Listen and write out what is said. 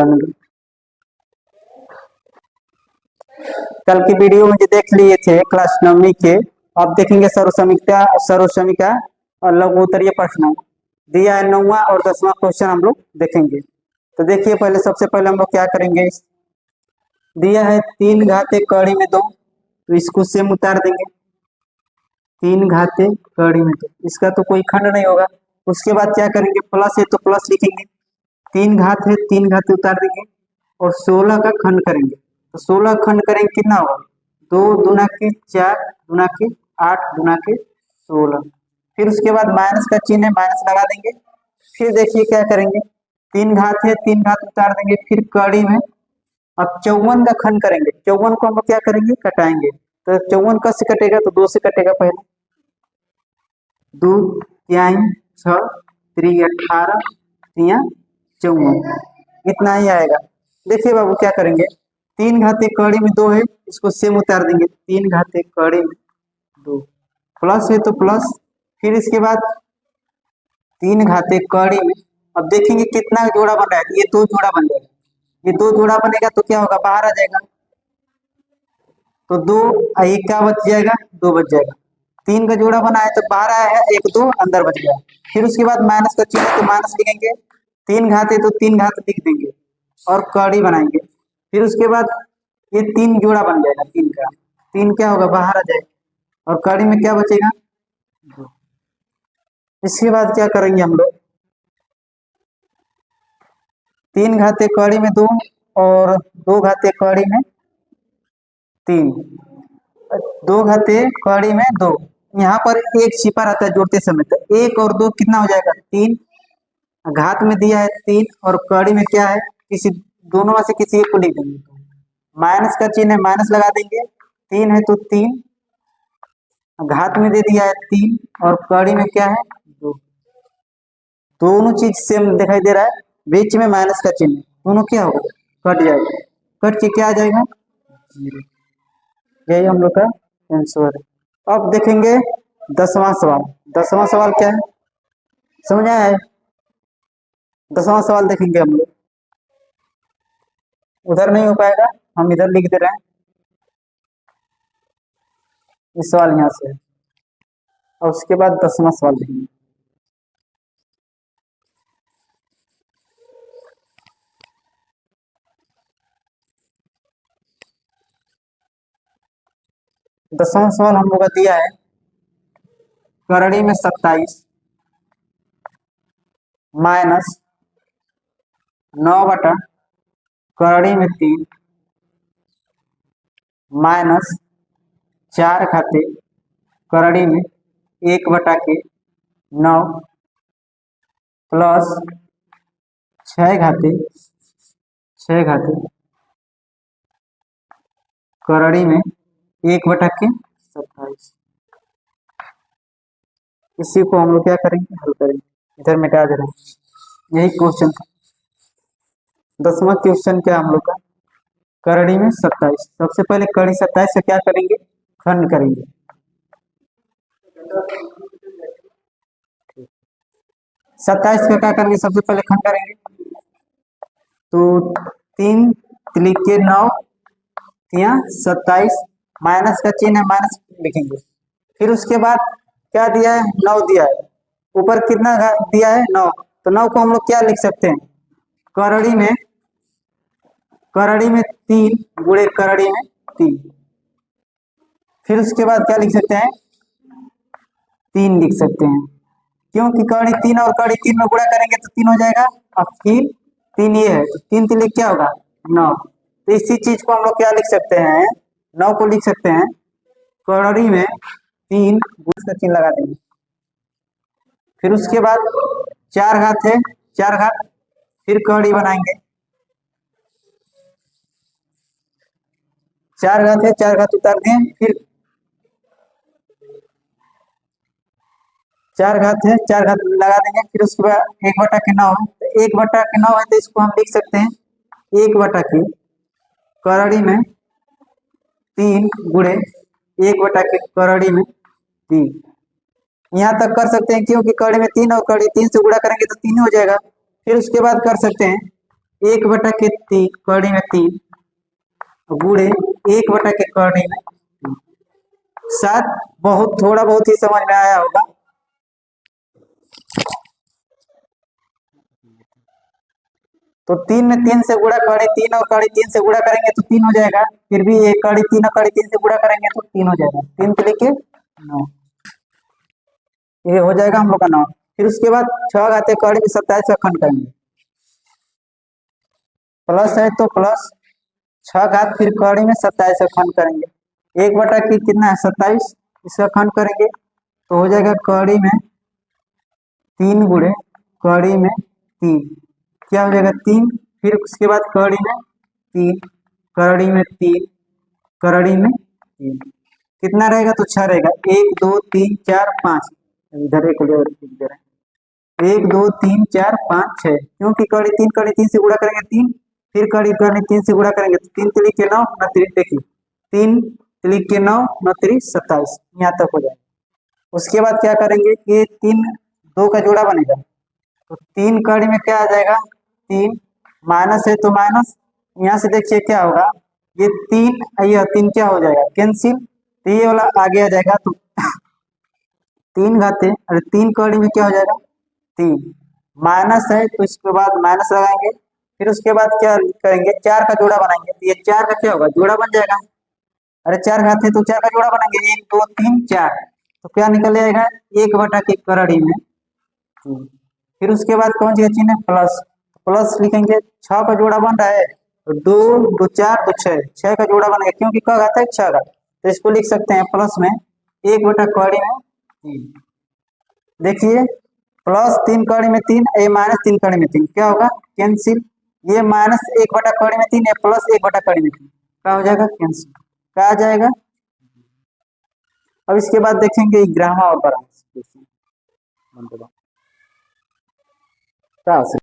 रहने दो। कल की वीडियो में जो देख लिए थे क्लास 9वीं के, अब देखेंगे सर्वसमिका और लघु उत्तरीय प्रश्न दिया है 9वां और 10वां क्वेश्चन हम लोग देखेंगे। तो देखिए पहले सबसे पहले हम लोग क्या करेंगे, दिया है 3 घाते कड़ी में 2, तो इसको सेम उतार देंगे। 3 घाते कड़ी में 2, इसका तो कोई खंड नहीं होगा। उसके बाद क्या करेंगे, प्लस है तो प्लस लिखेंगे, 3 घात है 3 घाते उतार देंगे और 16 का खंड करेंगे। तो 16 खंड करेंगे कितना होगा, 2 दूना के 4 दूना के 8 दूना के 16। फिर उसके बाद माइनस का चिन्ह है, माइनस लगा देंगे। फिर देखिए क्या करेंगे, 3 घात है 3 घात उतार देंगे, फिर कड़ी में अब 54 का खंड करेंगे। 54 को हम लोग क्या करेंगे, कटाएंगे। तो 54 कैसे कटेगा, तो 2 से कटेगा पहले, 2 3 6 3 18 3 54, इतना ही आएगा। देखिए बाबू क्या करेंगे, 3 घाते कड़ी में 2 है, इसको सेम उतार देंगे। 3 घाते कड़ी में 2, प्लस है तो प्लस, फिर इसके बाद 3 घाते कड़ी में, अब देखेंगे कितना जोड़ा बन रहा है, ये 2 जोड़ा बन जाएगा। ये 2 जोड़ा बनेगा तो क्या होगा, बाहर आ जाएगा। तो 2 एक क्या बच जाएगा, 2 बच जाएगा। 3 का जोड़ा बना है तो बाहर आया है, 1 2 अंदर बच गया। फिर उसके बाद माइनस का चिन्ह तो माइनस लिखेंगे, 3 घात है तो 3 घात लिख देंगे और कड़ी बनाएंगे। फिर उसके बाद ये 3 जोड़ा बन जाएगा, 3 का 3 क्या होगा, बाहर आ जाएगा और कड़ी में क्या बचेगा, 2। इसके बाद क्या करेंगे हम लोग, 3 घाते कड़ी में 2 और 2 घाते कड़ी में 3, 2 घाते कड़ी में 2, यहाँ पर एक छिपा रहता है जोड़ते समय, तो 1 और 2 कितना हो जाएगा, 3। घात में दिया है 3 और कड़ी में क्या है, किसी दोनों में से किसी एक को लिख देंगे। माइनस का चिन्ह है, माइनस लगा देंगे। 3 है तो 3, घात में दे दिया है 3 और कड़ी में क्या है, 2। दोनों चीज सेम दिखाई दे रहा है, बीच में माइनस का चिन्ह, दोनों क्या होगा, कट जाएगा। कट के क्या आ जाएगा, 0। यही हम लोग का आंसर है। अब देखेंगे 10वां सवाल। 10वां सवाल क्या है, समझ आया है। 10वां सवाल देखेंगे हम लोग, उधर नहीं हो पाएगा, हम इधर लिख दे रहे हैं। इस सवाल यहाँ से, और उसके बाद 10वां सवाल देखेंगे। दसवां सवाल हम लोग का दिया है, करड़ी में 27 माइनस 9 बटा करड़ी में 3 माइनस 4 घाते करड़ी में 1 बटा के 9 प्लस 6 घाते करड़ी में 1 बटा के 27। इसी को हम लोग क्या करेंगे, हल करेंगे। इधर मिटा दे रहे हैं, यही क्वेश्चन था। 10वां क्वेश्चन क्या हम लोग का, करड़ी में 27। सबसे पहले कड़ी 27 से क्या करेंगे, खंड करेंगे। 27 का क्या करेंगे, सबसे पहले खंड करेंगे। तो 3 3 के 9 या 27, माइनस का चिन्ह है, माइनस लिखेंगे। फिर उसके बाद क्या दिया है, 9 दिया है, ऊपर कितना दिया है, 9। तो 9 को हम लोग क्या लिख सकते हैं, करड़ी में 3 गुणे करड़ी में 3। फिर उसके बाद क्या लिख सकते हैं, 3 लिख सकते हैं, क्योंकि कड़ी 3 और कड़ी 3 में गुणा करेंगे तो 3 हो जाएगा। अब फिर 3 ये है तो 3 3 क्या होगा, 9। तो इसी चीज को हम लोग क्या लिख सकते हैं, 9 को लिख सकते हैं करड़ी में 3 गुणे का चिन्ह लगा देंगे। फिर उसके बाद 4 घात है 4 घात, फिर कड़ी बनाएंगे। 4 घात है 4 घात उतार दें, फिर 4 घात है 4 घात लगा देंगे। फिर उसके बाद 1 बटा के 9 है, तो 1 बटा के 9 है तो इसको हम लिख सकते हैं 1 बटा के करड़ी में 3 गुणे 1 बटा के करड़ी में 3। यहाँ तक कर सकते हैं, क्योंकि कड़ी में 3 और कड़ी 3 से गुणा करेंगे तो 3 हो जाएगा। फिर उसके बाद कर सकते हैं एक बटा के तीन कड़ी में तीन गुणे एक बटा के कड़ी में सात। बहुत थोड़ा बहुत ही समझ में आया होगा। तो तीन में तीन से गुणा कड़ी तीन और कड़ी तीन से गुणा करेंगे तो तीन हो जाएगा। फिर भी एक कड़ी तीन और कड़ी तीन से गुणा करेंगे तो तीन हो जाएगा। तीन तरीके 9, ये हो जाएगा हम लोग का 9। फिर उसके बाद 6 घाते कड़ी में 27 का खंड करेंगे। प्लस है तो प्लस 6 घात फिर कड़ी में 27 का खंड करेंगे। एक बटा की कितना है 27, इसका खंड करेंगे तो हो जाएगा कड़ी में 3 गुणे कड़ी में 3, क्या हो जाएगा 3। फिर उसके बाद कड़ी में 3 कड़ी में 3 कड़ी में 3 कितना रहेगा तो 6 रहेगा। 1 2 3 4 5, इधर एक इधर 1 2 3 4 5 6, क्योंकि कड़ी 3 से गुणा करेंगे 3, फिर कड़ी 3 से गुणा करेंगे तो 3 3 के 9 9 3, देखिए 3 3 के 9 9 3 27, यहाँ तक हो जाएगा। उसके बाद क्या करेंगे, ये 3 2 का जोड़ा बनेगा तो 3 कड़ी में क्या आ जाएगा 3, माइनस है तो माइनस, यहाँ से देखिए क्या होगा, ये 3 यह 3 क्या हो जाएगा कैंसिल, तो ये वाला आगे आ जाएगा। तो 3 घाते अरे 3 कड़ी में क्या हो जाएगा 3, माइनस है तो इसके बाद माइनस लगाएंगे। फिर उसके बाद क्या करेंगे 4 का जोड़ा बनाएंगे तो ये 4 का क्या होगा जोड़ा बन जाएगा। अरे 4 घात है तो 4 का जोड़ा बनाएंगे 1 2 3 4, तो क्या निकल जाएगा 1 बटा के कड़ी में 3। फिर उसके बाद कौन सी चिन्ह है प्लस, प्लस लिखेंगे 6 का जोड़ा बन रहा है तो 2 2 4 तो 6, 6 का जोड़ा बनेगा क्योंकि क घात है 6 का, तो इसको लिख सकते हैं प्लस में 1 बटा कड़ी में 3। देखिए प्लस 3 कड़ी में 3 ये माइनस 3 कड़ी में 3 क्या होगा कैंसिल, ये माइनस 1 बटा कड़ी में 3 है प्लस 1 बटा कड़ी में 3 क्या हो जाएगा कैंसिल, क्या आ जाएगा। अब इसके बाद देखेंगे ग्रामा और परांश क्या